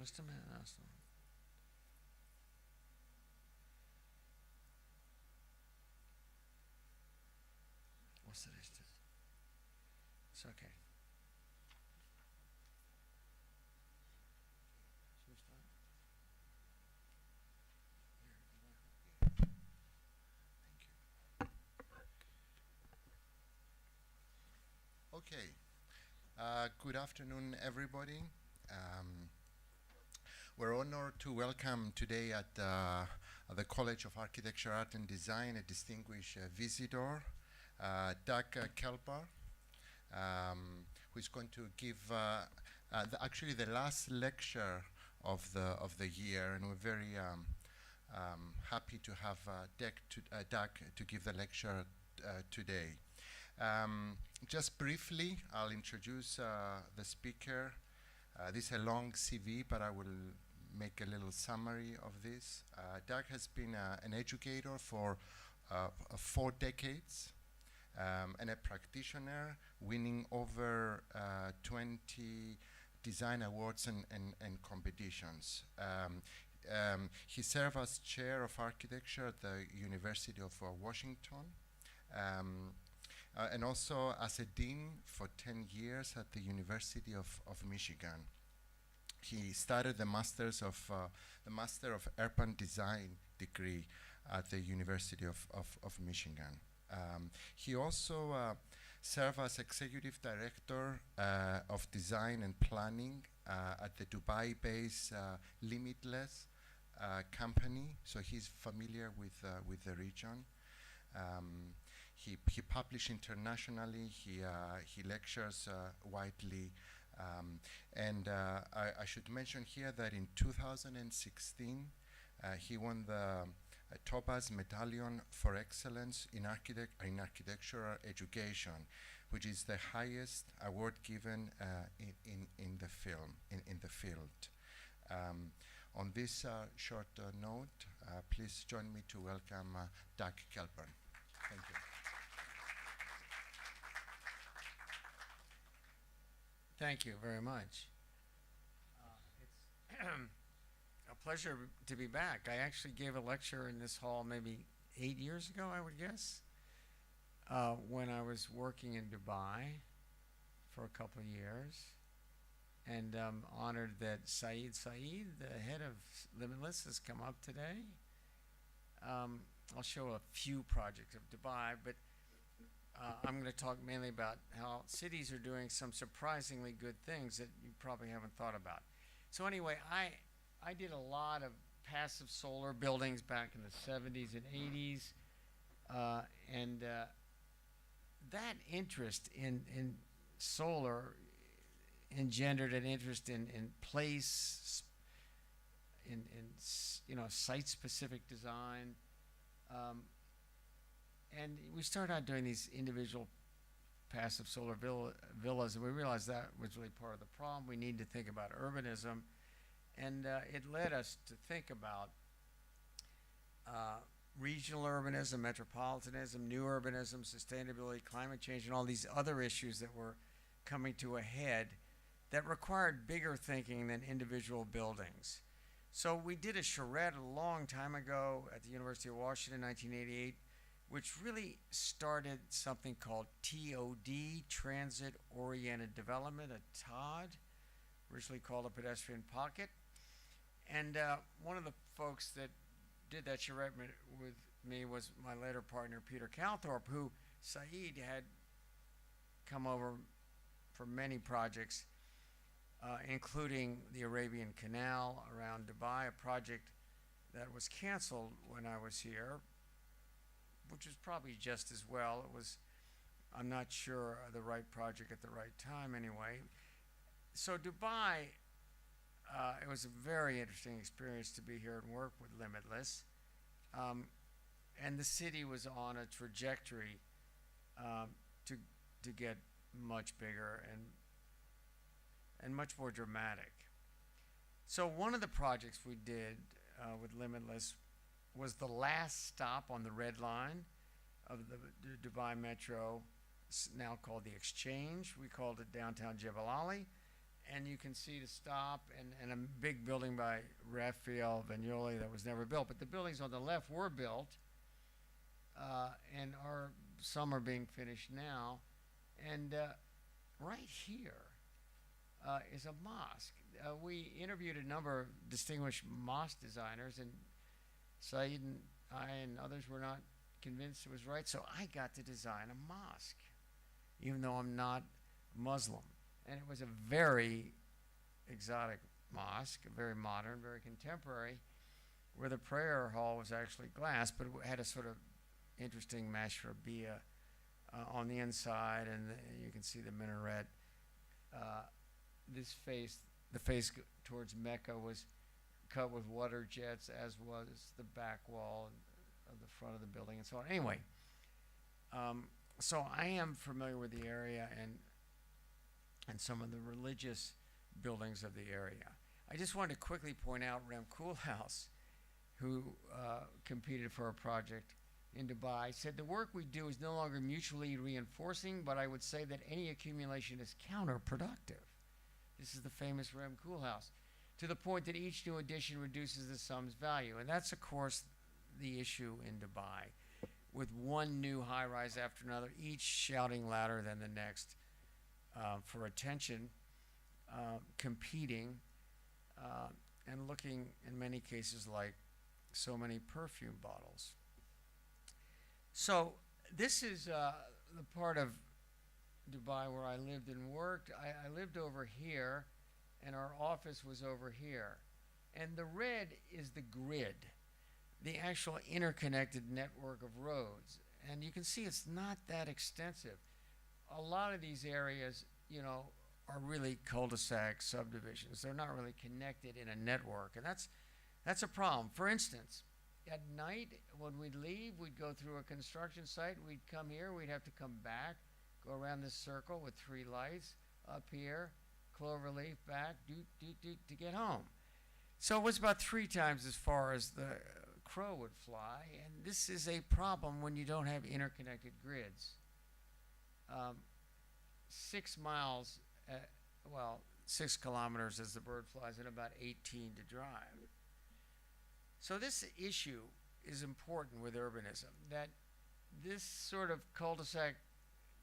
Just a minute. What's the distance? It's okay. Should we start? Thank you. Okay. Good afternoon, everybody. We're honored to welcome today at the College of Architecture, Art and Design a distinguished visitor, Doug Kelbaugh, who is going to give actually the last lecture of the year, and we're very happy to have Doug to give the lecture today. Just briefly, I'll introduce the speaker. This is a long CV, but I will make a little summary of this. Doug has been an educator for 4 decades and a practitioner, winning over 20 design awards and competitions. He served as chair of architecture at the University of Washington. And also as a dean for 10 years at the University of Michigan. He started the Master of Urban Design degree at the University of Michigan. He also served as Executive Director of Design and Planning at the Dubai-based Limitless company, so he's familiar with the region. He published internationally, he lectures widely, and I should mention here that in 2016 he won the Topaz Medallion for Excellence in Architectural Education, which is the highest award given in the field. On this short note, please join me to welcome Doug Kelbaugh. Thank you. Thank you very much. It's a pleasure to be back. I actually gave a lecture in this hall maybe 8 years ago, I would guess, when I was working in Dubai for a couple of years. And I'm honored that Saeed, the head of Limitless, has come up today. I'll show a few projects of Dubai, but I'm going to talk mainly about how cities are doing some surprisingly good things that you probably haven't thought about. So anyway, I did a lot of passive solar buildings back in the 70s and 80s, and that interest in solar engendered an interest in place, in site-specific design. And we started out doing these individual passive solar villas, and we realized that was really part of the problem. We need to think about urbanism, and it led us to think about regional urbanism, metropolitanism, new urbanism, sustainability, climate change, and all these other issues that were coming to a head that required bigger thinking than individual buildings. So we did a charrette a long time ago at the University of Washington in 1988, which really started something called TOD, Transit Oriented Development, a TOD, originally called a pedestrian pocket. And one of the folks that did that charrette with me was my later partner, Peter Calthorpe, who Saeed had come over for many projects, including the Arabian Canal around Dubai, a project that was canceled when I was here, which was probably just as well. It was, I'm not sure, the right project at the right time anyway. So Dubai, it was a very interesting experience to be here and work with Limitless. And the city was on a trajectory to get much bigger and much more dramatic. So one of the projects we did with Limitless was the last stop on the red line of the Dubai Metro, now called the Exchange. We called it downtown Jebel Ali. and you can see the stop and a big building by Raphael Vignoli that was never built. But the buildings on the left were built, and some are being finished now. And right here is a mosque. We interviewed a number of distinguished mosque designers, and Saeed and I and others were not convinced it was right, so I got to design a mosque, even though I'm not Muslim. And it was a very exotic mosque, very modern, very contemporary, where the prayer hall was actually glass, but it had a sort of interesting mashrabiyah on the inside, and you can see the minaret. The face towards Mecca was cut with water jets, as was the back wall of the front of the building, and so on. Anyway, so I am familiar with the area and some of the religious buildings of the area. I just wanted to quickly point out Rem Koolhaas, who competed for a project in Dubai, said the work we do is no longer mutually reinforcing, but I would say that any accumulation is counterproductive. This is the famous Rem Koolhaas, to the point that each new addition reduces the sum's value. And that's, of course, the issue in Dubai, with one new high-rise after another, each shouting louder than the next for attention, competing, and looking in many cases like so many perfume bottles. So this is the part of Dubai where I lived and worked. I lived over here, and our office was over here. And the red is the grid, the actual interconnected network of roads. And you can see it's not that extensive. A lot of these areas, are really cul-de-sac subdivisions. They're not really connected in a network, and that's a problem. For instance, at night when we'd leave, we'd go through a construction site, we'd come here, we'd have to come back, go around this circle with 3 lights up here, cloverleaf back, to get home. So it was about 3 times as far as the crow would fly, and this is a problem when you don't have interconnected grids. 6 miles, 6 kilometers as the bird flies, and about 18 to drive. So this issue is important with urbanism, that this sort of cul-de-sac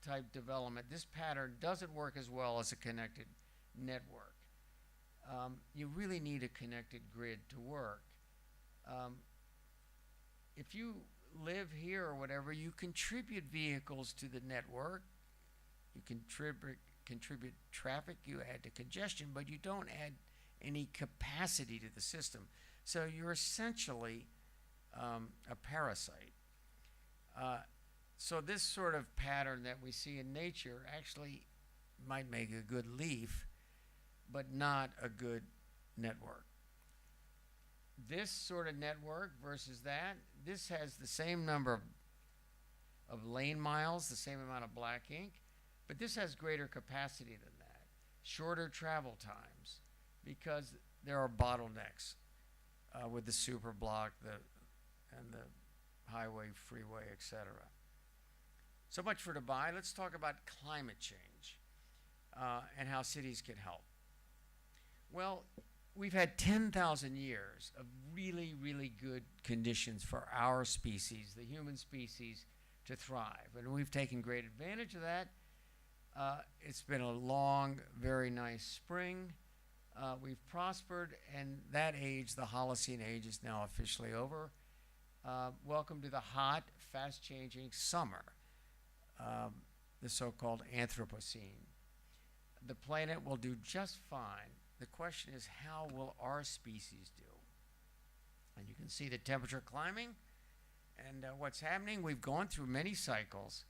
type development, this pattern doesn't work as well as a connected network. You really need a connected grid to work. If you live here or whatever, you contribute vehicles to the network, you contribute traffic, you add to congestion, but you don't add any capacity to the system. So you're essentially a parasite. So this sort of pattern that we see in nature actually might make a good leaf, but not a good network. This sort of network versus that, this has the same number of lane miles, the same amount of black ink, but this has greater capacity than that, shorter travel times, because there are bottlenecks with the super block and the highway, freeway, etc. So much for Dubai. Let's talk about climate change and how cities can help. Well, we've had 10,000 years of really, really good conditions for our species, the human species, to thrive. And we've taken great advantage of that. It's been a long, very nice spring. We've prospered, and that age, the Holocene age, is now officially over. Welcome to the hot, fast-changing summer, the so-called Anthropocene. The planet will do just fine. The question is, how will our species do? And you can see the temperature climbing, and what's happening. We've gone through many cycles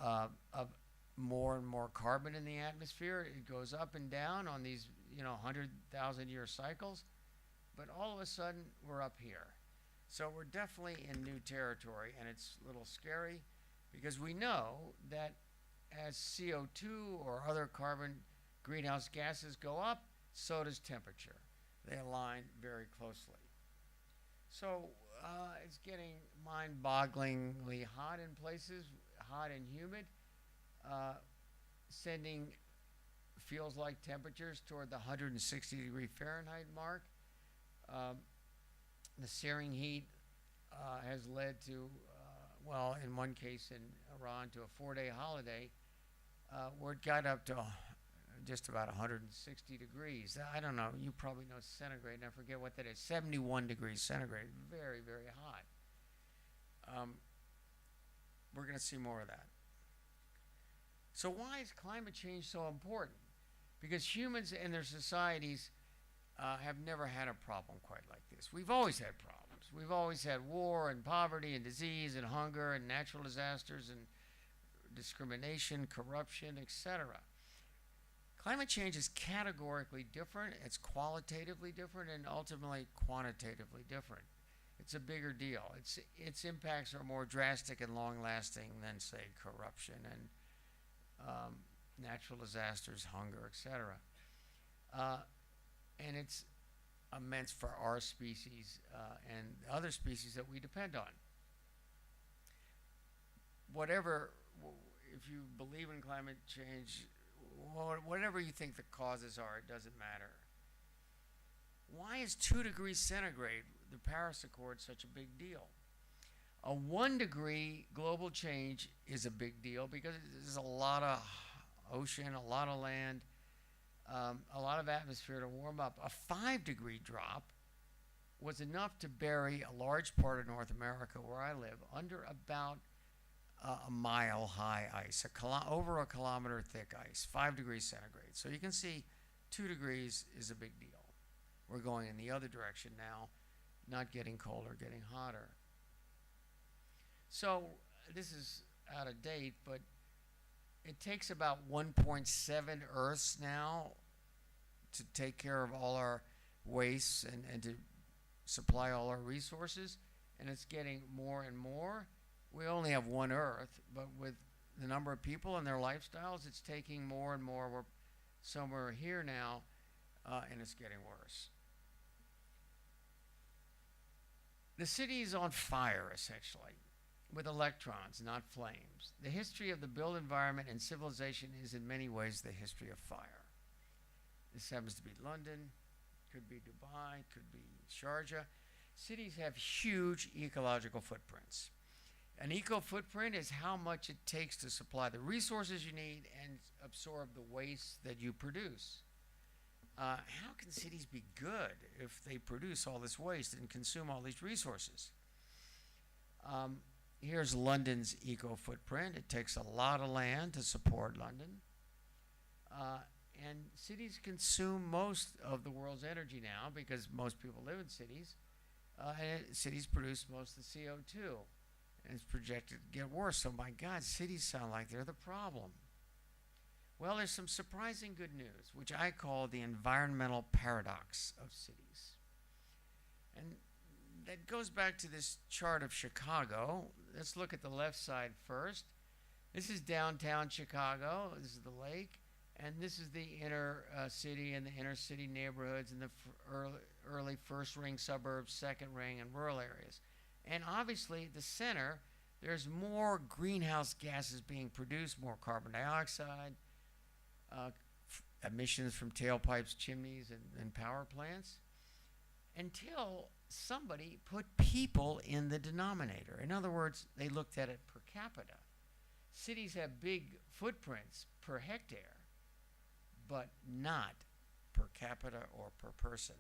of more and more carbon in the atmosphere. It goes up and down on these 100,000-year cycles, but all of a sudden we're up here. So we're definitely in new territory, and it's a little scary because we know that as CO2 or other carbon greenhouse gases go up, so does temperature. They align very closely. So it's getting mind-bogglingly hot in places, hot and humid, sending feels like temperatures toward the 160 degree Fahrenheit mark. The searing heat has led to, well, in one case in Iran, to a 4-day holiday where it got up to just about 160 degrees. I don't know, you probably know centigrade, and I forget what that is, 71 degrees centigrade, very, very hot. We're going to see more of that. So why is climate change so important? Because humans and their societies have never had a problem quite like this. We've always had problems. We've always had war and poverty and disease and hunger and natural disasters and discrimination, corruption, etc. Climate change is categorically different, it's qualitatively different, and ultimately quantitatively different. It's a bigger deal. Its impacts are more drastic and long-lasting than, say, corruption and natural disasters, hunger, etc. And it's immense for our species and other species that we depend on. Whatever, if you believe in climate change, whatever you think the causes are, it doesn't matter. Why is 2 degrees centigrade, the Paris Accord, such a big deal? A 1 degree global change is a big deal because there's a lot of ocean, a lot of land, a lot of atmosphere to warm up. A 5 degree drop was enough to bury a large part of North America, where I live, under about a mile high ice, over a kilometer thick ice, 5 degrees centigrade. So you can see 2 degrees is a big deal. We're going in the other direction now, not getting colder, getting hotter. So this is out of date, but it takes about 1.7 Earths now to take care of all our wastes and to supply all our resources, and it's getting more and more. We only have one Earth, but with the number of people and their lifestyles, it's taking more and more. We're somewhere here now, and it's getting worse. The city is on fire, essentially, with electrons, not flames. The history of the built environment and civilization is in many ways the history of fire. This happens to be London, could be Dubai, could be Sharjah. Cities have huge ecological footprints. An eco-footprint is how much it takes to supply the resources you need and absorb the waste that you produce. How can cities be good if they produce all this waste and consume all these resources? Here's London's eco-footprint. It takes a lot of land to support London. And cities consume most of the world's energy now because most people live in cities. And cities produce most of the CO2. And it's projected to get worse. So my God, cities sound like they're the problem. Well, there's some surprising good news, which I call the environmental paradox of cities. And that goes back to this chart of Chicago. Let's look at the left side first. This is downtown Chicago. This is the lake. And this is the inner city and the inner city neighborhoods and the early first ring suburbs, second ring, and rural areas. And obviously, the center, there's more greenhouse gases being produced, more carbon dioxide, emissions from tailpipes, chimneys, and power plants, until somebody put people in the denominator. In other words, they looked at it per capita. Cities have big footprints per hectare, but not per capita or per person.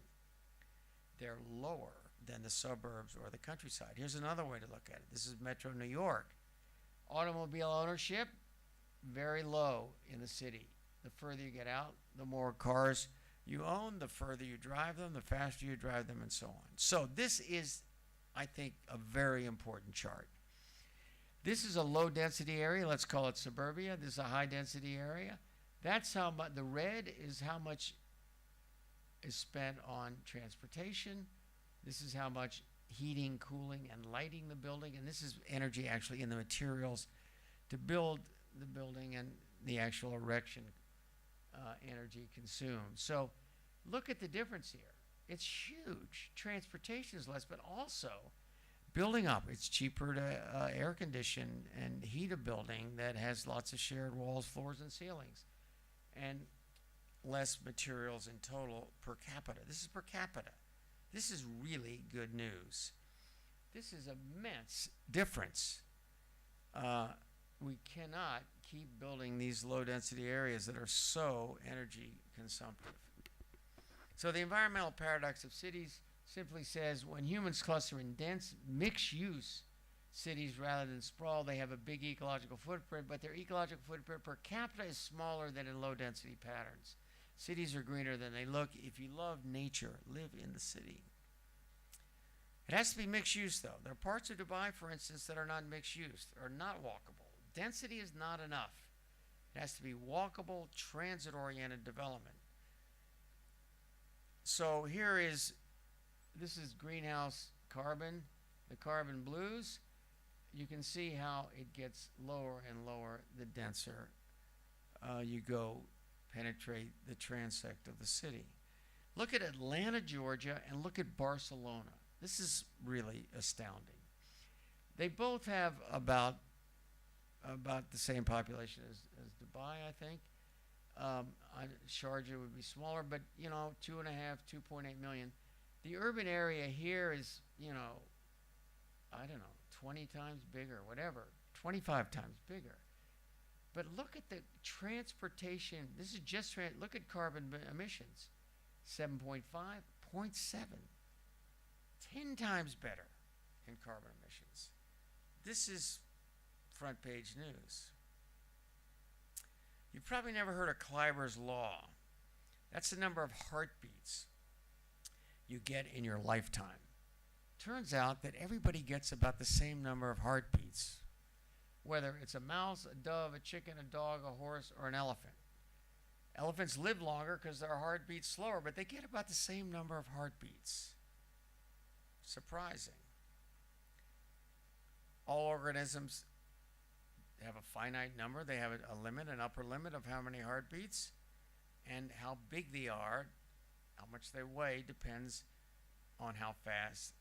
They're lower than the suburbs or the countryside. Here's another way to look at it. This is Metro New York. Automobile ownership, very low in the city. The further you get out, the more cars you own, the further you drive them, the faster you drive them, and so on. So this is, I think, a very important chart. This is a low-density area. Let's call it suburbia. This is a high-density area. That's how much, the red is how much is spent on transportation. This is how much heating, cooling, and lighting the building. And this is energy actually in the materials to build the building and the actual erection energy consumed. So look at the difference here. It's huge. Transportation is less, but also building up. It's cheaper to air condition and heat a building that has lots of shared walls, floors, and ceilings. And less materials in total per capita. This is per capita. This is really good news. This is immense difference. We cannot keep building these low-density areas that are so energy consumptive. So the environmental paradox of cities simply says when humans cluster in dense, mixed-use cities rather than sprawl, they have a big ecological footprint, but their ecological footprint per capita is smaller than in low-density patterns. Cities are greener than they look. If you love nature, live in the city. It has to be mixed use, though. There are parts of Dubai, for instance, that are not mixed use, or not walkable. Density is not enough. It has to be walkable, transit-oriented development. So this is greenhouse carbon, the carbon blues. You can see how it gets lower and lower the denser you go penetrate the transect of the city. Look at Atlanta, Georgia, and look at Barcelona. This is really astounding. They both have about the same population as Dubai, I think. Sharjah would be smaller, but 2.5, 2.8 million. The urban area here is, I don't know, 20 times bigger, whatever, 25 times bigger. But look at the transportation. This is just, look at carbon emissions. 7.5, 0.7. 10 times better in carbon emissions. This is front page news. You've probably never heard of Kleiber's law. That's the number of heartbeats you get in your lifetime. Turns out that everybody gets about the same number of heartbeats, whether it's a mouse, a dove, a chicken, a dog, a horse, or an elephant. Elephants live longer because their heart beats slower, but they get about the same number of heartbeats. Surprising. All organisms have a finite number. They have a limit, an upper limit of how many heartbeats, and how big they are, how much they weigh, depends on how fast,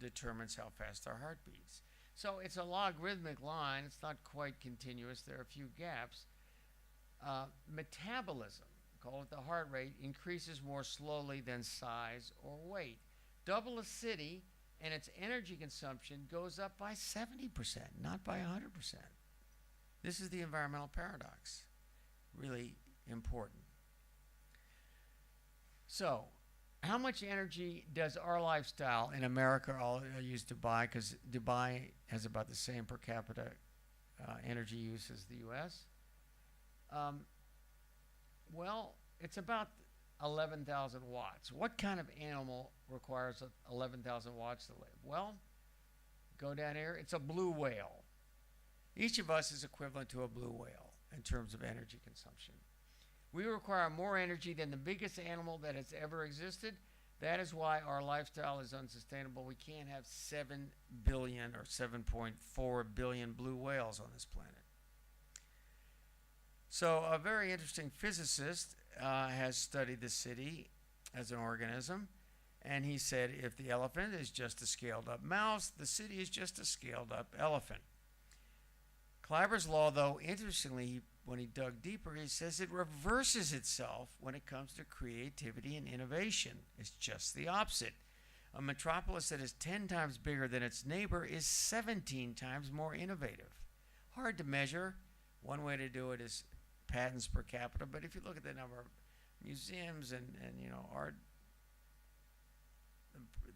determines how fast our heart beats. So it's a logarithmic line. It's not quite continuous. There are a few gaps. Metabolism, call it the heart rate, increases more slowly than size or weight. Double a city, and its energy consumption goes up by 70%, not by 100%. This is the environmental paradox. Really important. So, how much energy does our lifestyle in America, I'll use Dubai because Dubai has about the same per capita energy use as the U.S. Well, it's about 11,000 watts. What kind of animal requires 11,000 watts to live? Well, go down here. It's a blue whale. Each of us is equivalent to a blue whale in terms of energy consumption. We require more energy than the biggest animal that has ever existed. That is why our lifestyle is unsustainable. We can't have 7 billion or 7.4 billion blue whales on this planet. So a very interesting physicist has studied the city as an organism, and he said if the elephant is just a scaled-up mouse, the city is just a scaled-up elephant. Kleiber's law, though, interestingly, when he dug deeper, he says it reverses itself when it comes to creativity and innovation. It's just the opposite. A metropolis that is 10 times bigger than its neighbor is 17 times more innovative. Hard to measure. One way to do it is patents per capita, but if you look at the number of museums and art,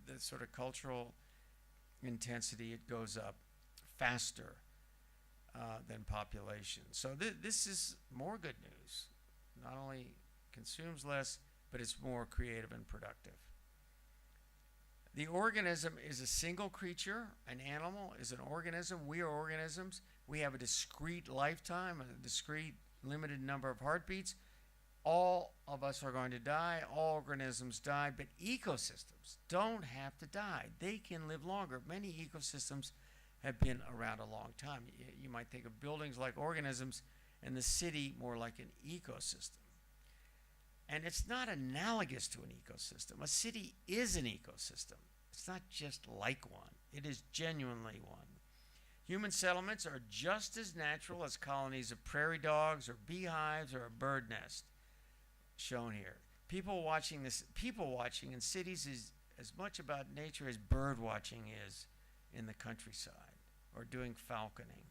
the sort of cultural intensity, it goes up faster than population. So this is more good news. Not only consumes less, but it's more creative and productive. The organism is a single creature. An animal is an organism. We are organisms. We have a discrete lifetime, a discrete limited number of heartbeats. All of us are going to die. All organisms die, but ecosystems don't have to die. They can live longer. Many ecosystems have been around a long time. You might think of buildings like organisms and the city more like an ecosystem. And it's not analogous to an ecosystem. A city is an ecosystem. It's not just like one. It is genuinely one. Human settlements are just as natural as colonies of prairie dogs or beehives or a bird nest. shown here. People watching in cities is as much about nature as bird watching is in the countryside or doing falconing.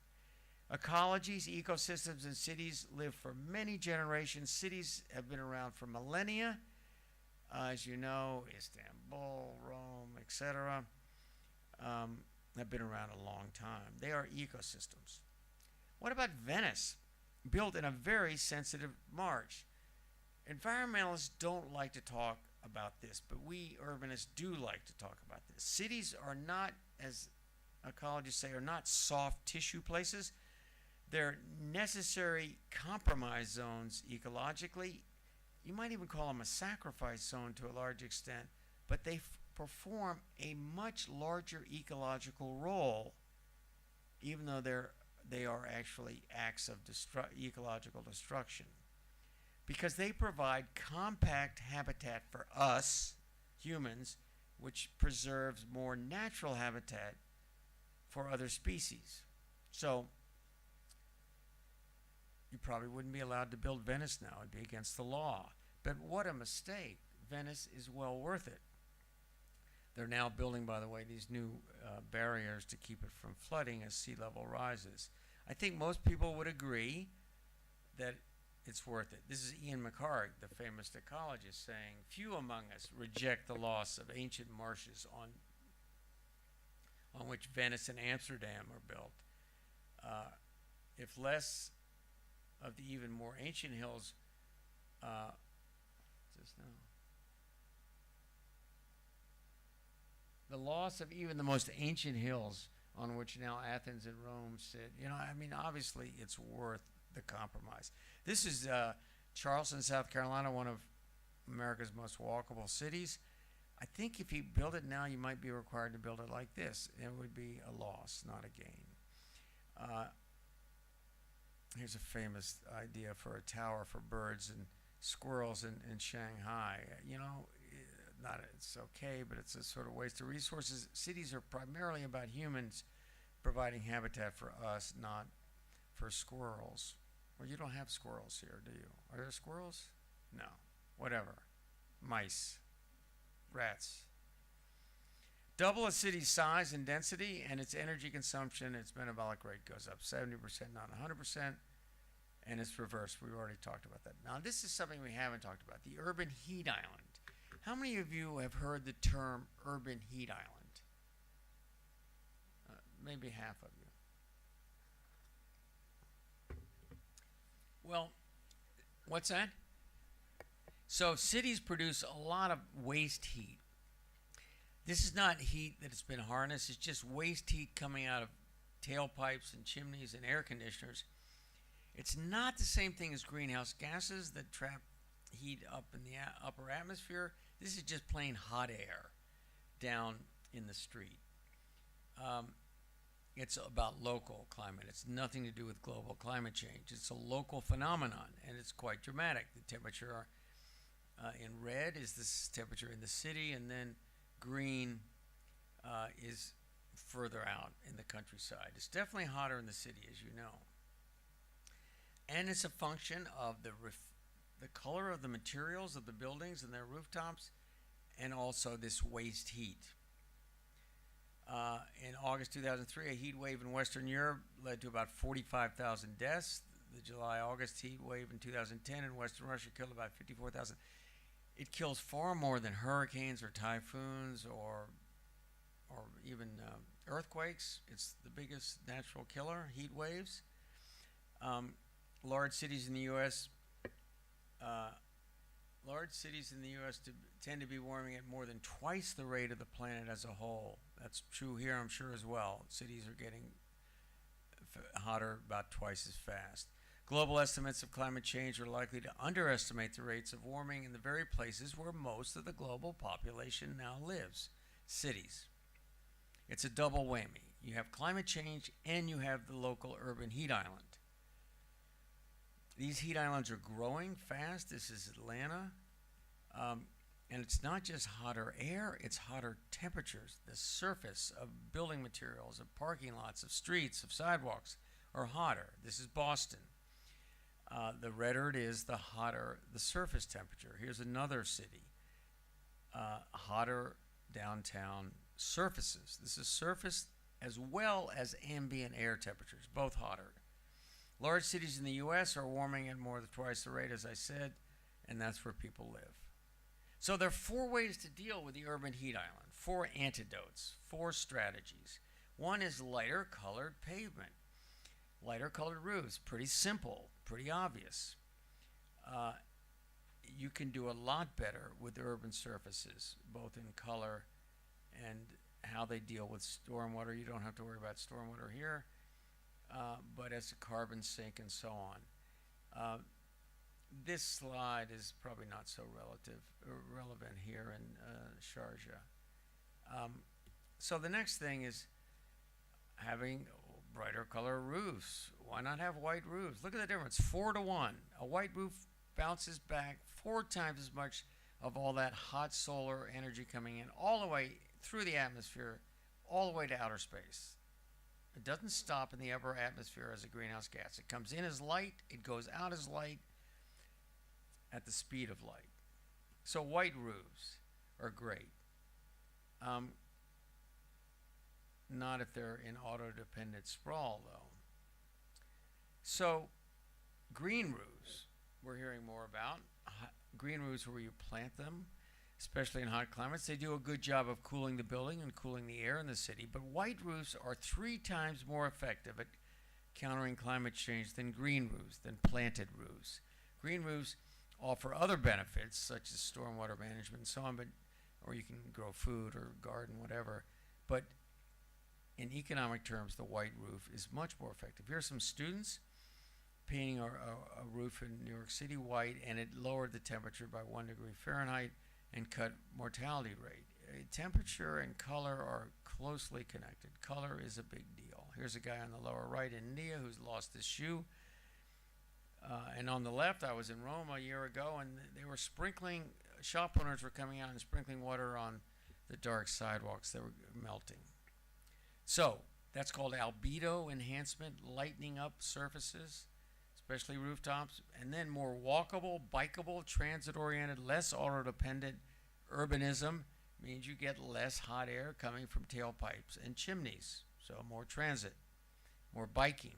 Ecologies, ecosystems in cities live for many generations. Cities have been around for millennia. As you know, Istanbul, Rome, etc. Have been around a long time. They are ecosystems. What about Venice? Built in a very sensitive marsh. Environmentalists don't like to talk about this, but we urbanists do like to talk about this. Cities are not, as ecologists say, are not soft tissue places. They're necessary compromise zones ecologically. You might even call them a sacrifice zone to a large extent, but they perform a much larger ecological role, even though they are actually acts of ecological destruction, because they provide compact habitat for us, humans, which preserves more natural habitat for other species. So you probably wouldn't be allowed to build Venice now. It'd be against the law. But what a mistake. Venice is well worth it. They're now building, by the way, these new barriers to keep it from flooding as sea level rises. I think most people would agree that it's worth it. This is Ian McHarg, the famous ecologist, saying, few among us reject the loss of ancient marshes on which Venice and Amsterdam are built. If less of the even more ancient hills, the loss of even the most ancient hills on which now Athens and Rome sit, obviously it's worth the compromise. This is Charleston, South Carolina, one of America's most walkable cities. I think if you build it now, you might be required to build it like this. It would be a loss, not a gain. Here's a famous idea for a tower for birds and squirrels in Shanghai. It's okay, but it's a sort of waste of resources. Cities are primarily about humans providing habitat for us, not for squirrels. Well, you don't have squirrels here, do you? Are there squirrels? No. Whatever. Mice. Rats. Double a city's size and density, and its energy consumption, its metabolic rate goes up 70%, not 100%, and it's reversed. We've already talked about that. Now, this is something we haven't talked about, the urban heat island. How many of you have heard the term urban heat island? Maybe half of you. Well, what's that? So cities produce a lot of waste heat. This is not heat that has been harnessed. It's just waste heat coming out of tailpipes and chimneys and air conditioners. It's not the same thing as greenhouse gases that trap heat up in the upper atmosphere. This is just plain hot air down in the street. It's about local climate. It's nothing to do with global climate change. It's a local phenomenon, and it's quite dramatic. The temperature in red is the temperature in the city, and then green is further out in the countryside. It's definitely hotter in the city, as you know. And it's a function of the color of the materials of the buildings and their rooftops, and also this waste heat. In August 2003, a heat wave in Western Europe led to about 45,000 deaths. The July-August heat wave in 2010 in Western Russia killed about 54,000. It kills far more than hurricanes or typhoons or even earthquakes. It's the biggest natural killer, heat waves. Large cities in the U.S. Tend to be warming at more than twice the rate of the planet as a whole. That's true here, I'm sure, as well. Cities are getting hotter about twice as fast. Global estimates of climate change are likely to underestimate the rates of warming in the very places where most of the global population now lives, cities. It's a double whammy. You have climate change and you have the local urban heat island. These heat islands are growing fast. This is Atlanta. And it's not just hotter air, it's hotter temperatures. The surface of building materials, of parking lots, of streets, of sidewalks are hotter. This is Boston. The redder it is, the hotter the surface temperature. Here's another city. Hotter downtown surfaces. This is surface as well as ambient air temperatures, both hotter. Large cities in the U.S. are warming at more than twice the rate, as I said, and that's where people live. So there are 4 ways to deal with the urban heat island, 4 antidotes, 4 strategies. One is lighter colored pavement, lighter colored roofs. Pretty simple, pretty obvious. You can do a lot better with urban surfaces, both in color and how they deal with stormwater. You don't have to worry about stormwater here, but as a carbon sink and so on. This slide is probably not so relevant here in Sharjah. So the next thing is having brighter color roofs. Why not have white roofs? Look at the difference, 4 to 1. A white roof bounces back 4 times as much of all that hot solar energy coming in, all the way through the atmosphere, all the way to outer space. It doesn't stop in the upper atmosphere as a greenhouse gas. It comes in as light, it goes out as light at the speed of light. So white roofs are great. Not if they're in auto-dependent sprawl, though. So green roofs, we're hearing more about. Green roofs where you plant them, especially in hot climates. They do a good job of cooling the building and cooling the air in the city. But white roofs are 3 times more effective at countering climate change than green roofs, than planted roofs. Green roofs offer other benefits, such as stormwater management and so on, or you can grow food or garden, whatever. But in economic terms, the white roof is much more effective. Here are some students painting a roof in New York City white, and it lowered the temperature by 1 degree Fahrenheit and cut mortality rate. Temperature and color are closely connected. Color is a big deal. Here's a guy on the lower right in India who's lost his shoe. And on the left, I was in Rome a year ago, and they were sprinkling, shop owners were coming out and sprinkling water on the dark sidewalks that were melting. So that's called albedo enhancement, lightening up surfaces, especially rooftops, and then more walkable, bikeable, transit-oriented, less auto-dependent urbanism means you get less hot air coming from tailpipes and chimneys, so more transit, more biking.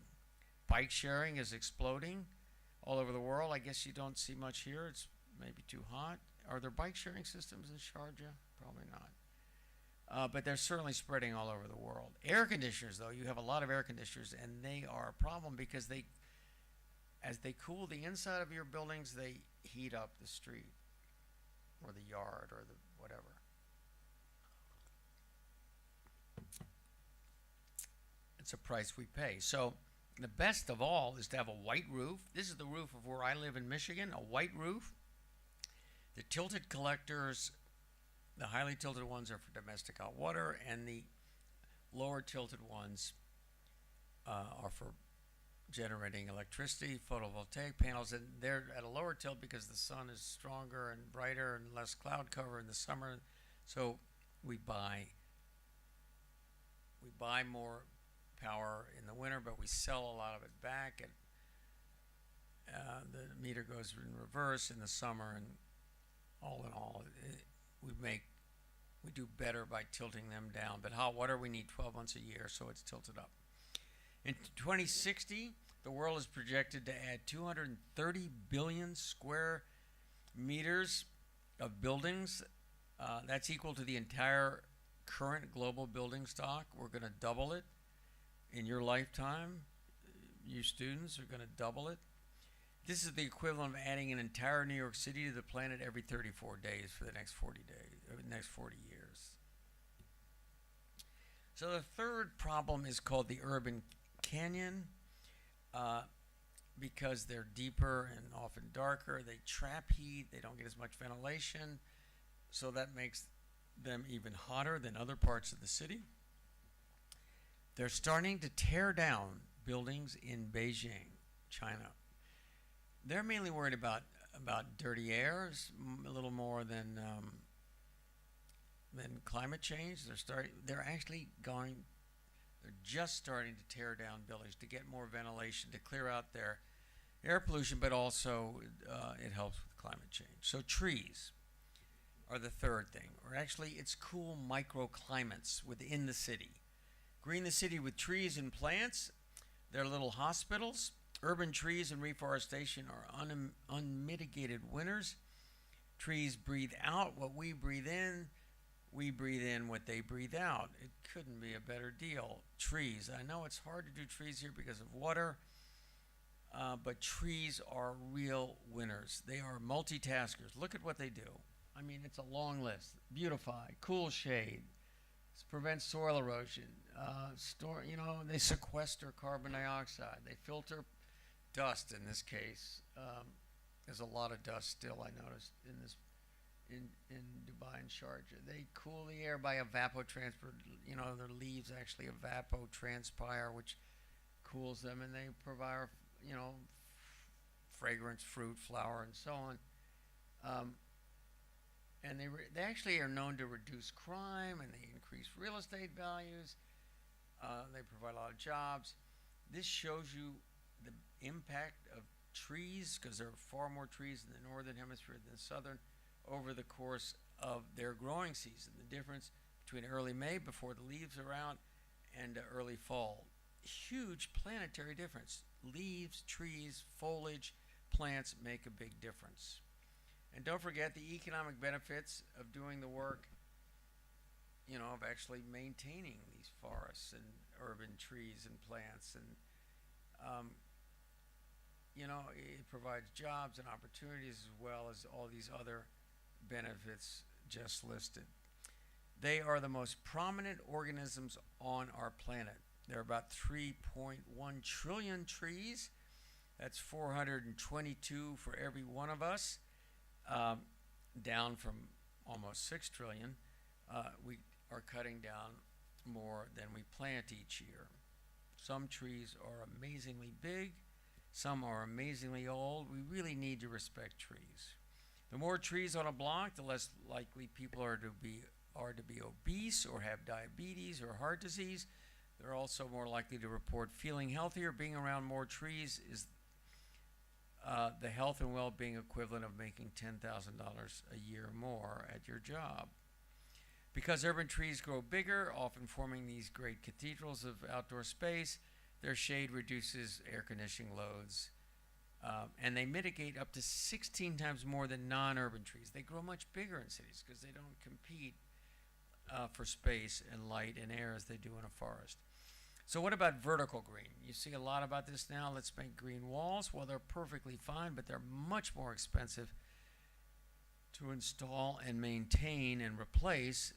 Bike sharing is exploding all over the world. I guess you don't see much here. It's maybe too hot. Are there bike sharing systems in Sharjah? Probably not. But they're certainly spreading all over the world. Air conditioners, though, you have a lot of air conditioners, and they are a problem because as they cool the inside of your buildings, they heat up the street or the yard or the whatever. It's a price we pay. So the best of all is to have a white roof. This is the roof of where I live in Michigan, a white roof. The tilted collectors, the highly tilted ones are for domestic hot water, and the lower tilted ones are for generating electricity, photovoltaic panels, and they're at a lower tilt because the sun is stronger and brighter and less cloud cover in the summer. So we buy more power in the winter, but we sell a lot of it back, and the meter goes in reverse in the summer, and all in all, we do better by tilting them down. But hot water, we need 12 months a year, so it's tilted up. In 2060, the world is projected to add 230 billion square meters of buildings. That's equal to the entire current global building stock. We're going to double it in your lifetime. You students are going to double it. This is the equivalent of adding an entire New York City to the planet every 34 days for the next 40 years. So the third problem is called the urban canyon, because they're deeper and often darker. They trap heat. They don't get as much ventilation. So that makes them even hotter than other parts of the city. They're starting to tear down buildings in Beijing, China. They're mainly worried about dirty air, a little more than climate change. They're just starting to tear down buildings to get more ventilation, to clear out their air pollution, but also it helps with climate change. So trees are the third thing, or actually it's cool microclimates within the city. Green the city with trees and plants. They're little hospitals. Urban trees and reforestation are unmitigated winners. Trees breathe out what we breathe in. We breathe in what they breathe out. It couldn't be a better deal. Trees. I know it's hard to do trees here because of water, but trees are real winners. They are multitaskers. Look at what they do. I mean, it's a long list. Beautify, cool shade, prevent soil erosion, they sequester carbon dioxide. They filter dust in this case. There's a lot of dust still, I noticed, in Dubai and Sharjah. They cool the air by evapotranspir. Their leaves actually evapotranspire, which cools them, and they provide, fragrance, fruit, flower, and so on. And they actually are known to reduce crime, and they increase real estate values. They provide a lot of jobs. This shows you the impact of trees, because there are far more trees in the northern hemisphere than the southern, over the course of their growing season. The difference between early May, before the leaves are out, and early fall. Huge planetary difference. Leaves, trees, foliage, plants make a big difference. And don't forget the economic benefits of doing the work, of actually maintaining these forests and urban trees and plants. And, it provides jobs and opportunities as well as all these other benefits just listed. They are the most prominent organisms on our planet. There are about 3.1 trillion trees. That's 422 for every one of us. Down from almost 6 trillion. We are cutting down more than we plant each year. Some trees are amazingly big, some are amazingly old. We really need to respect trees. The more trees on a block, the less likely people are to be obese or have diabetes or heart disease. They're also more likely to report feeling healthier. Being around more trees is the health and well-being equivalent of making $10,000 a year more at your job. Because urban trees grow bigger, often forming these great cathedrals of outdoor space, their shade reduces air conditioning loads, and they mitigate up to 16 times more than non-urban trees. They grow much bigger in cities because they don't compete for space and light and air as they do in a forest. So what about vertical green? You see a lot about this now. Let's make green walls. Well, they're perfectly fine, but they're much more expensive to install and maintain and replace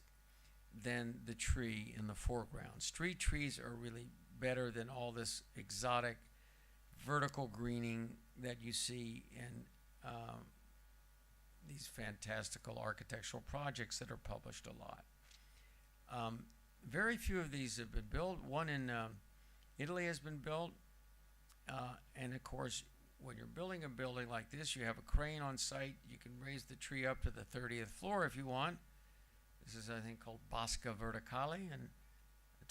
than the tree in the foreground. Street trees are really better than all this exotic vertical greening that you see in these fantastical architectural projects that are published a lot. Very few of these have been built. One in Italy has been built. And of course, when you're building a building like this, you have a crane on site. You can raise the tree up to the 30th floor if you want. This is, I think, called Bosca Verticale in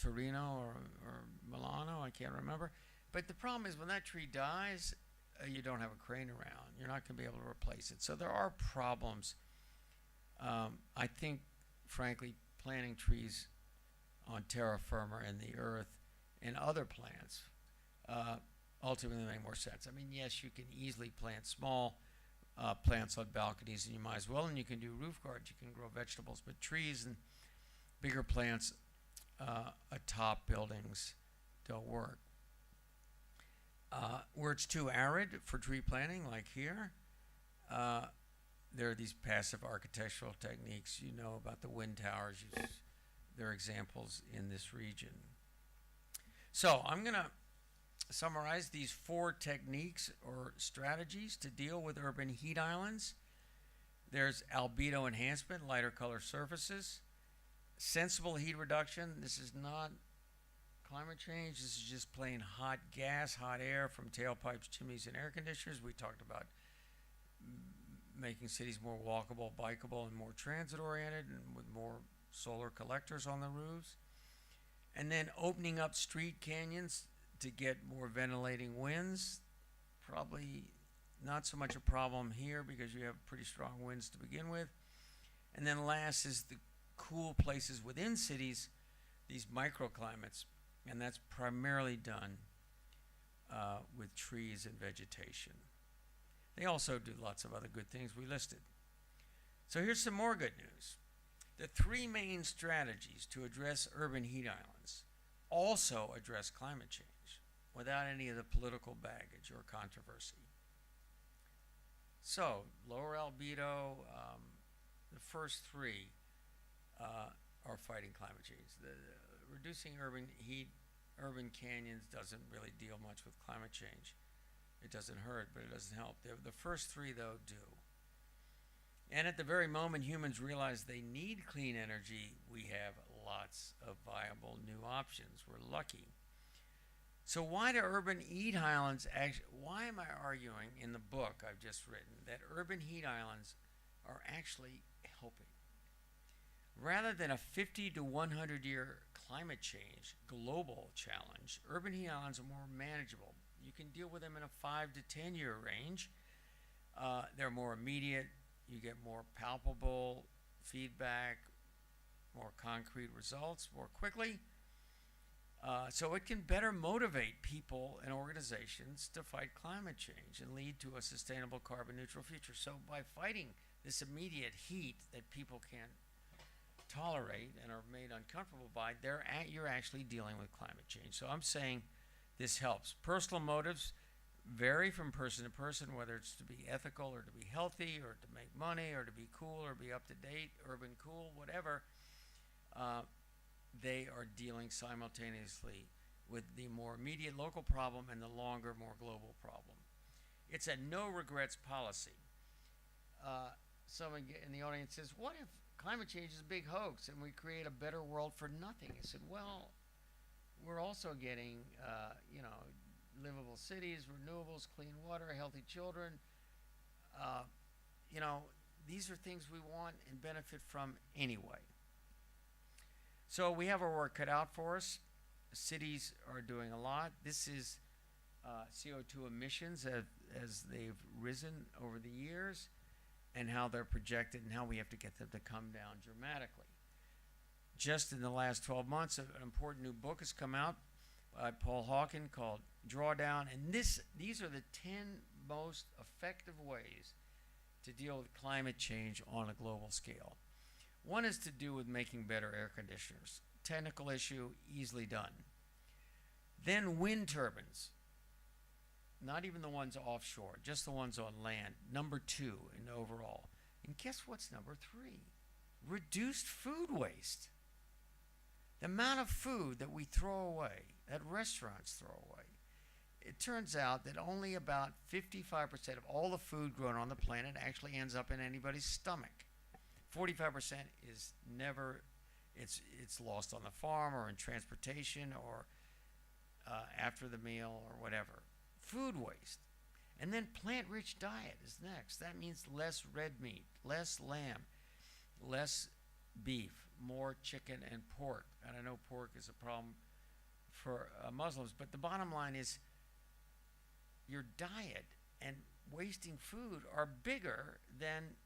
Torino or Milano. I can't remember. But the problem is when that tree dies, you don't have a crane around. You're not going to be able to replace it. So there are problems. I think, frankly, planting trees on terra firma and the earth and other plants ultimately make more sense. I mean, yes, you can easily plant small plants on balconies, and you might as well, and you can do roof gardens, you can grow vegetables, but trees and bigger plants atop buildings don't work. Where it's too arid for tree planting, like here, there are these passive architectural techniques. You know about the wind towers. There are examples in this region. So I'm going to summarize these 4 techniques or strategies to deal with urban heat islands. There's albedo enhancement, lighter color surfaces. Sensible heat reduction. This is not climate change. This is just plain hot gas, hot air from tailpipes, chimneys, and air conditioners. We talked about making cities more walkable, bikeable, and more transit-oriented, and with more solar collectors on the roofs. And then opening up street canyons to get more ventilating winds. probably not so much a problem here because you have pretty strong winds to begin with. And then last is the cool places within cities, these microclimates, and that's primarily done with trees and vegetation. They also do lots of other good things we listed. So here's some more good news. The three main strategies to address urban heat islands also address climate change without any of the political baggage or controversy. So, lower albedo, the first three are fighting climate change. Reducing urban heat, urban canyons doesn't really deal much with climate change. It doesn't hurt, but it doesn't help. The first three, though, do. And at the very moment humans realize they need clean energy, we have lots of viable new options. We're lucky. So why do urban heat islands why am I arguing in the book I've just written that urban heat islands are actually helping? Rather than a 50 to 100 year climate change global challenge, urban heat islands are more manageable. You can deal with them in a 5 to 10 year range. They're more immediate. You get more palpable feedback, more concrete results more quickly. So it can better motivate people and organizations to fight climate change and lead to a sustainable carbon neutral future. So by fighting this immediate heat that people can't tolerate and are made uncomfortable by, you're actually dealing with climate change. So I'm saying this helps. Personal motives vary from person to person, whether it's to be ethical or to be healthy or to make money or to be cool or be up to date, urban cool, whatever. They are dealing simultaneously with the more immediate local problem and the longer, more global problem. It's a no regrets policy. Someone in the audience says, what if climate change is a big hoax and we create a better world for nothing? I said, well, we're also getting, livable cities, renewables, clean water, healthy children. These are things we want and benefit from anyway. So we have our work cut out for us. Cities are doing a lot. This is CO2 emissions as they've risen over the years and how they're projected and how we have to get them to come down dramatically. Just in the last 12 months, an important new book has come out by Paul Hawken called Drawdown, and these are the 10 most effective ways to deal with climate change on a global scale. One is to do with making better air conditioners. Technical issue, easily done. Then wind turbines. Not even the ones offshore, just the ones on land. Number 2 in overall. And guess what's number 3? Reduced food waste. The amount of food that we throw away, that restaurants throw away, it turns out that only about 55% of all the food grown on the planet actually ends up in anybody's stomach. 45% is never, it's lost on the farm or in transportation or after the meal or whatever. Food waste. And then plant-rich diet is next. That means less red meat, less lamb, less beef, more chicken and pork. And I know pork is a problem for Muslims, but the bottom line is your diet and wasting food are bigger than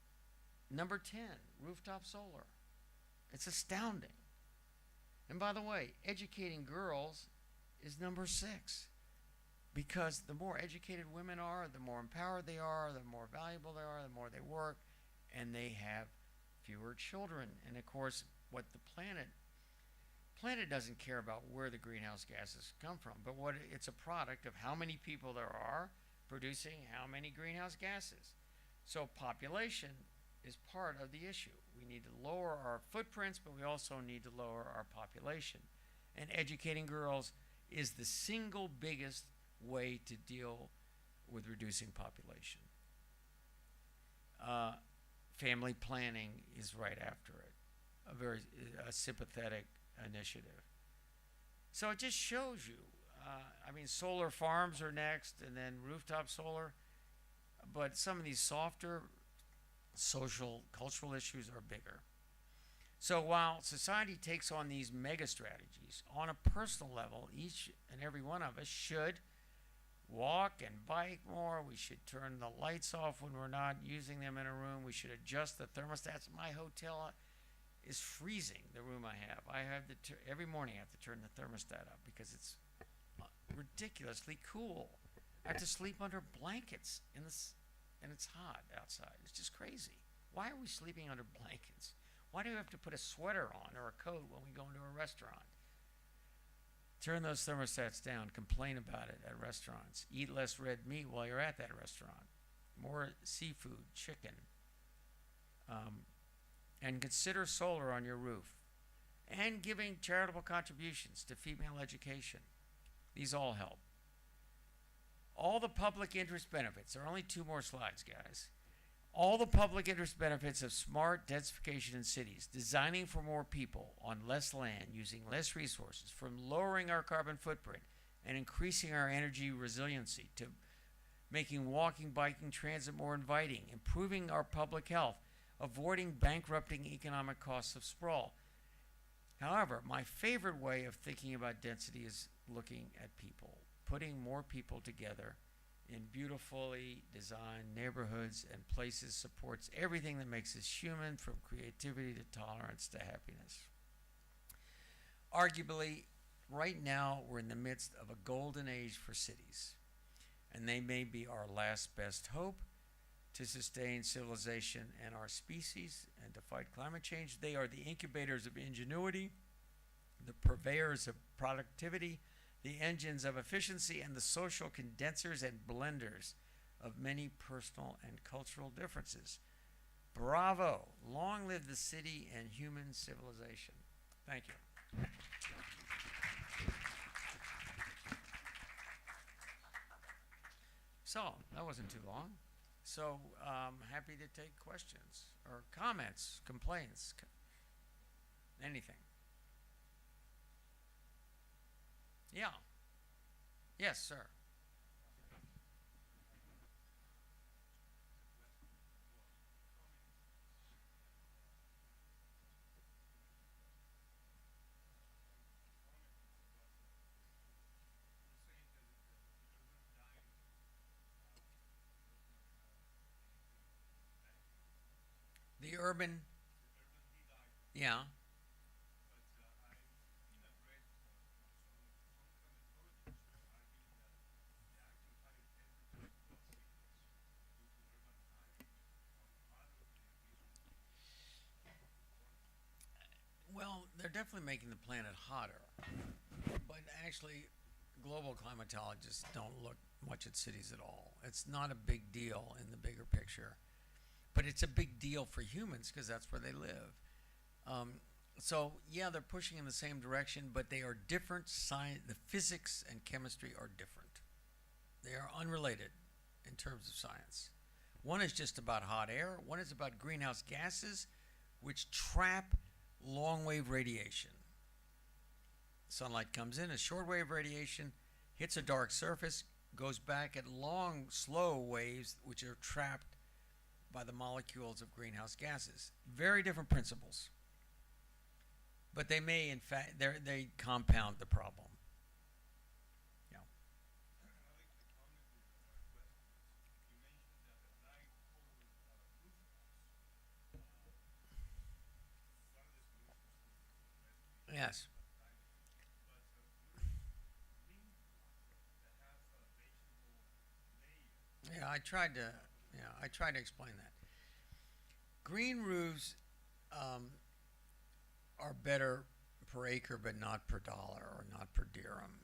number 10, rooftop solar. It's astounding. And by the way, educating girls is number 6. Because the more educated women are, the more empowered they are, the more valuable they are, the more they work, and they have fewer children. And of course, what the planet doesn't care about where the greenhouse gases come from, but what it's a product of how many people there are producing how many greenhouse gases. So population is part of the issue. We need to lower our footprints, but we also need to lower our population. And educating girls is the single biggest way to deal with reducing population. Family planning is right after it, a very sympathetic initiative. So it just shows you, solar farms are next, and then rooftop solar, but some of these softer social, cultural issues are bigger. So while society takes on these mega strategies, on a personal level, each and every one of us should walk and bike more. We should turn the lights off when we're not using them in a room. We should adjust the thermostats. My hotel is freezing, the room I have. I have every morning I have to turn the thermostat up because it's ridiculously cool. I have to sleep under blankets and it's hot outside. It's just crazy. Why are we sleeping under blankets? Why do we have to put a sweater on or a coat when we go into a restaurant? Turn those thermostats down. Complain about it at restaurants. Eat less red meat while you're at that restaurant. More seafood, chicken. And consider solar on your roof. And giving charitable contributions to female education. These all help. All the public interest benefits. There are only 2 more slides, guys. All the public interest benefits of smart densification in cities, designing for more people on less land, using less resources, from lowering our carbon footprint and increasing our energy resiliency to making walking, biking, transit more inviting, improving our public health, avoiding bankrupting economic costs of sprawl. However, my favorite way of thinking about density is looking at people, putting more people together in beautifully designed neighborhoods and places supports everything that makes us human, from creativity to tolerance to happiness. Arguably, right now we're in the midst of a golden age for cities, and they may be our last best hope to sustain civilization and our species and to fight climate change. They are the incubators of ingenuity, the purveyors of productivity, the engines of efficiency, and the social condensers and blenders of many personal and cultural differences. Bravo! Long live the city and human civilization. Thank you. So, that wasn't too long. So, happy to take questions or comments, complaints, anything. Yeah. Yes, sir. The urban, yeah. Well, they're definitely making the planet hotter, but actually, global climatologists don't look much at cities at all. It's not a big deal in the bigger picture, but it's a big deal for humans because that's where they live. So, yeah, they're pushing in the same direction, but they are different. The physics and chemistry are different. They are unrelated in terms of science. One is just about hot air. One is about greenhouse gases, which trap long-wave radiation. Sunlight comes in as short-wave radiation, hits a dark surface, goes back at long, slow waves, which are trapped by the molecules of greenhouse gases. Very different principles. But they may, in fact, they compound the problem. Yeah. Yes. Yeah, I tried to explain that. Green roofs are better per acre, but not per dollar or not per dirham.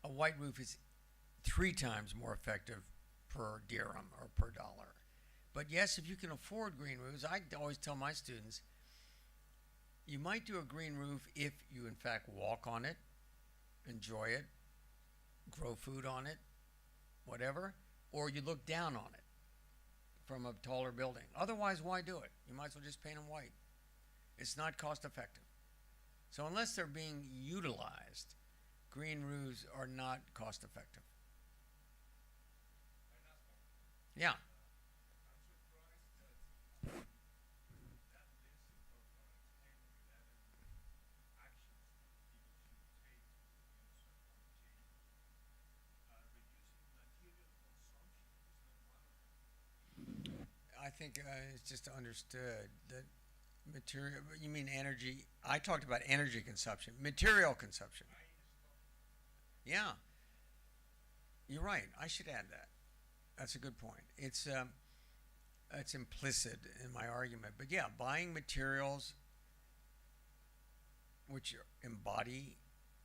A white roof is 3 times more effective per dirham or per dollar. But yes, if you can afford green roofs, I always tell my students, you might do a green roof if you in fact walk on it, enjoy it, grow food on it, whatever, or you look down on it from a taller building. Otherwise, why do it? You might as well just paint them white. It's not cost effective. So unless they're being utilized, green roofs are not cost effective. Yeah. think it's just understood that material, you mean energy. I talked about energy consumption, material consumption. Yeah, you're right. I should add that. That's a good point. It's implicit in my argument. But yeah, buying materials which embody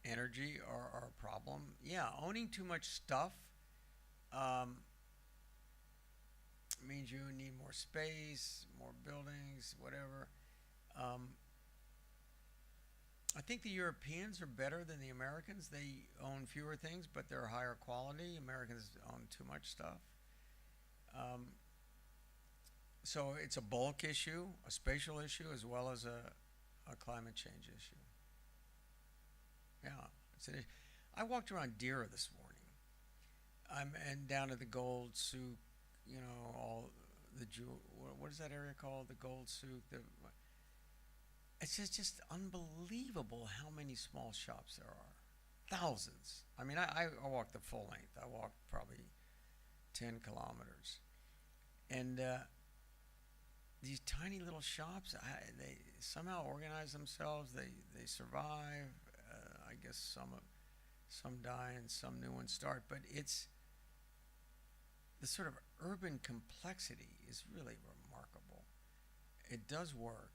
energy are a problem. Yeah, owning too much stuff um, means you need more space, more buildings, whatever. Um, I think the Europeans are better than the Americans. They own fewer things, but they're higher quality. Americans own too much stuff. Um, so it's a bulk issue, a spatial issue, as well as a climate change issue. Yeah, I walked around Dira this morning. And down at the Gold Souk, you know, all the what is that area called? The Gold Souk. It's just unbelievable how many small shops there are. Thousands. I mean, I walked the full length. I walked probably 10 kilometers. And these tiny little shops, they somehow organize themselves. They survive. I guess some die and some new ones start. But it's the sort of urban complexity is really remarkable. It does work.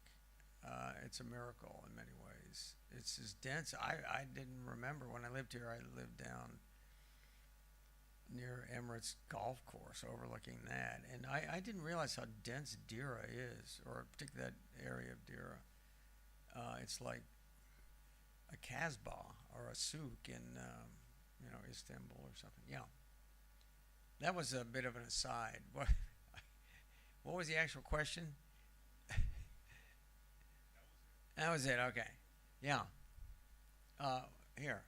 It's a miracle in many ways. It's as dense. I didn't remember when I lived here. I lived down near Emeritus golf course overlooking that. And I didn't realize how dense Dira is, or particularly that area of Dira. It's like a Casbah or a souk in, Istanbul or something. Yeah. That was a bit of an aside. What was the actual question? That was it. Okay. Yeah. Here.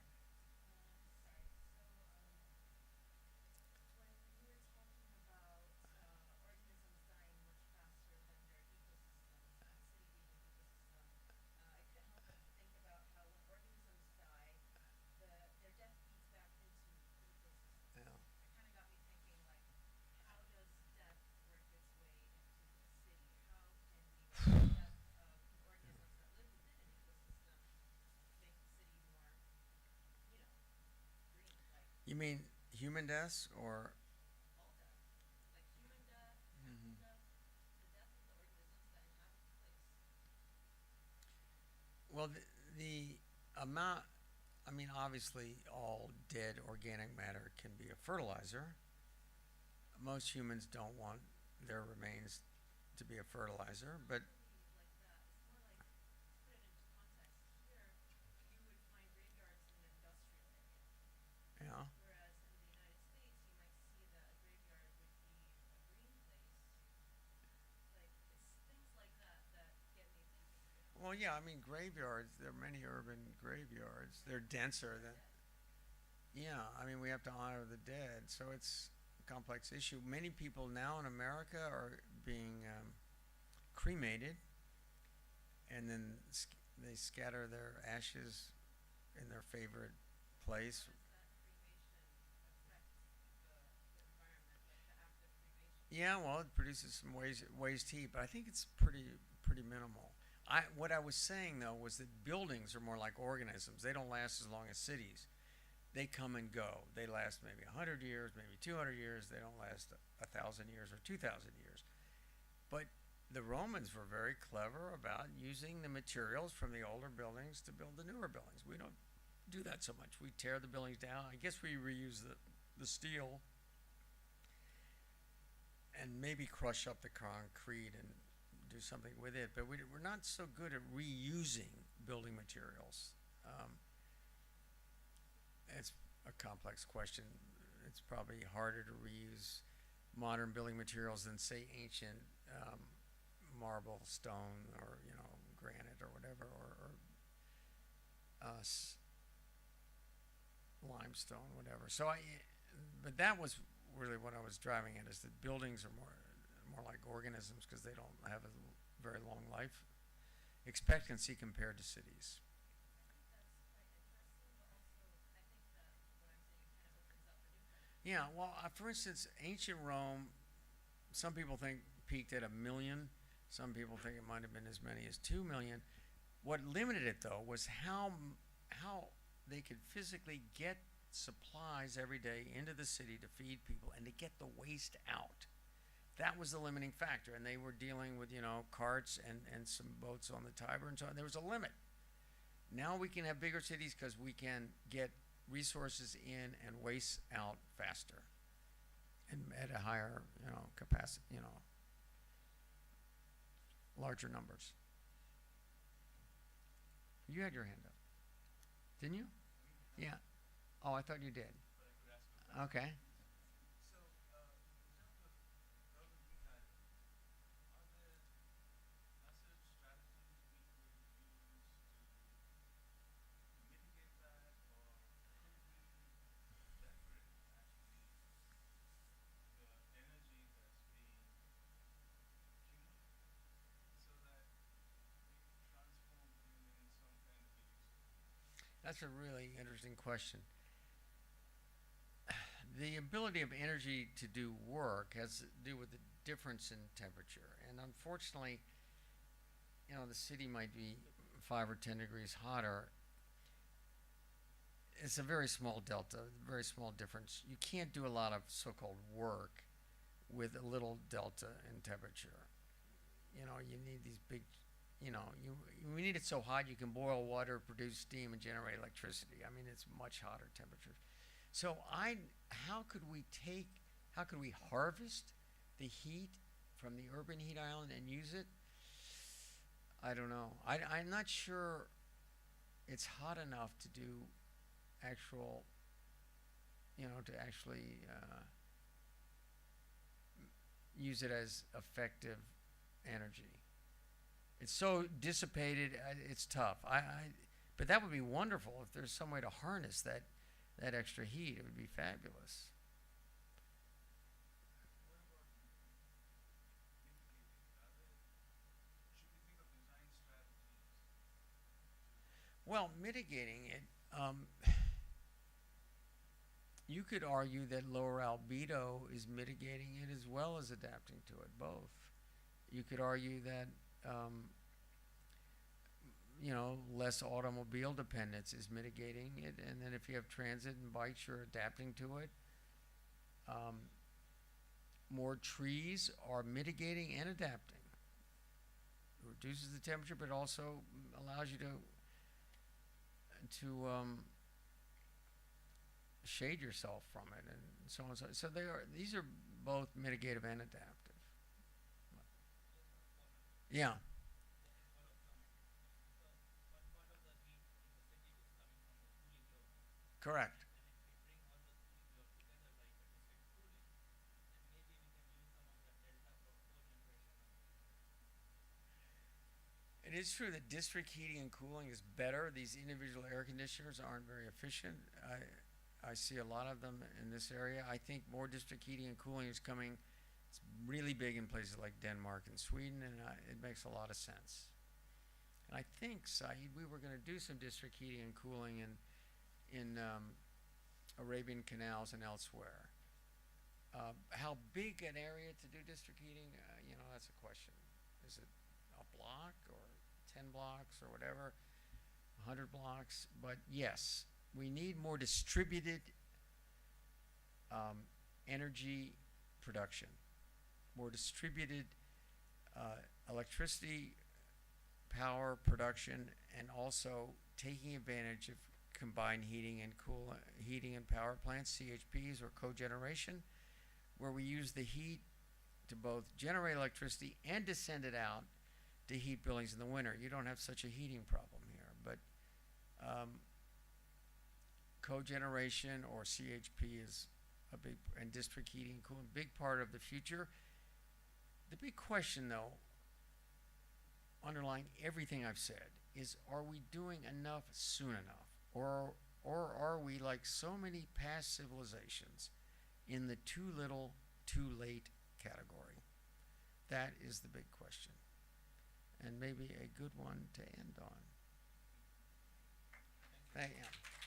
Yeah. You mean human deaths or? Mhm. Well, the amount, I mean, obviously, all dead organic matter can be a fertilizer. Most humans don't want their remains to be a fertilizer, but yeah. Well, yeah, I mean, graveyards, there are many urban graveyards. They're denser than, yeah, I mean, we have to honor the dead, so it's a complex issue. Many people now in America are being cremated, and then they scatter their ashes in their favorite place. Yeah, well, it produces some waste heat, but I think it's pretty minimal. What I was saying though was that buildings are more like organisms. They don't last as long as cities. They come and go. They last maybe 100 years, maybe 200 years. They don't last 1,000 years or 2,000 years. But the Romans were very clever about using the materials from the older buildings to build the newer buildings. We don't do that so much. We tear the buildings down. I guess we reuse the steel and maybe crush up the concrete and do something with it. But we're not so good at reusing building materials. It's a complex question. It's probably harder to reuse modern building materials than, say, ancient marble, stone, or granite, or whatever, or limestone, whatever. But that was really what I was driving at, is that buildings are more like organisms because they don't have a very long life expectancy compared to cities. Yeah, well, for instance, ancient Rome, some people think peaked at 1 million. Some people think it might have been as many as 2 million. What limited it, though, was how they could physically get supplies every day into the city to feed people and to get the waste out. That was the limiting factor, and they were dealing with, carts and some boats on the Tiber and so on. There was a limit. Now we can have bigger cities because we can get resources in and waste out faster and at a higher, capacity, larger numbers. You had your hand up, didn't you? Yeah. Oh, I thought you did. Okay. That's a really interesting question. The ability of energy to do work has to do with the difference in temperature. And unfortunately, the city might be 5 or 10 degrees hotter. It's a very small delta, very small difference. You can't do a lot of so-called work with a little delta in temperature. You need these big, we need it so hot you can boil water, produce steam, and generate electricity. I mean, it's much hotter temperatures. So how could we harvest the heat from the urban heat island and use it? I don't know. I'm not sure it's hot enough to do actual, to actually use it as effective energy. It's so dissipated, it's tough. But that would be wonderful if there's some way to harness that extra heat. It would be fabulous. Well, mitigating it, you could argue that lower albedo is mitigating it as well as adapting to it, both. You could argue that less automobile dependence is mitigating it, and then if you have transit and bikes, you're adapting to it. More trees are mitigating and adapting. It reduces the temperature, but also allows you to shade yourself from it, and so on. So these are both mitigative and adaptive. Yeah. Correct. It is true that district heating and cooling is better. These individual air conditioners aren't very efficient. I see a lot of them in this area. I think more district heating and cooling is coming. It's really big in places like Denmark and Sweden, and it makes a lot of sense. And I think, Saeed, we were going to do some district heating and cooling in Arabian canals and elsewhere. How big an area to do district heating? That's a question. Is it a block or 10 blocks or whatever, 100 blocks? But yes, we need more distributed energy production, more distributed electricity power production, and also taking advantage of combined heating and power plants, CHPs, or cogeneration, where we use the heat to both generate electricity and to send it out to heat buildings in the winter. You don't have such a heating problem here, but cogeneration or CHP is a big, and district heating and cooling, big part of the future. The big question, though, underlying everything I've said, is are we doing enough soon enough? Or are we, like so many past civilizations, in the too little, too late category? That is the big question, and maybe a good one to end on. Thank you.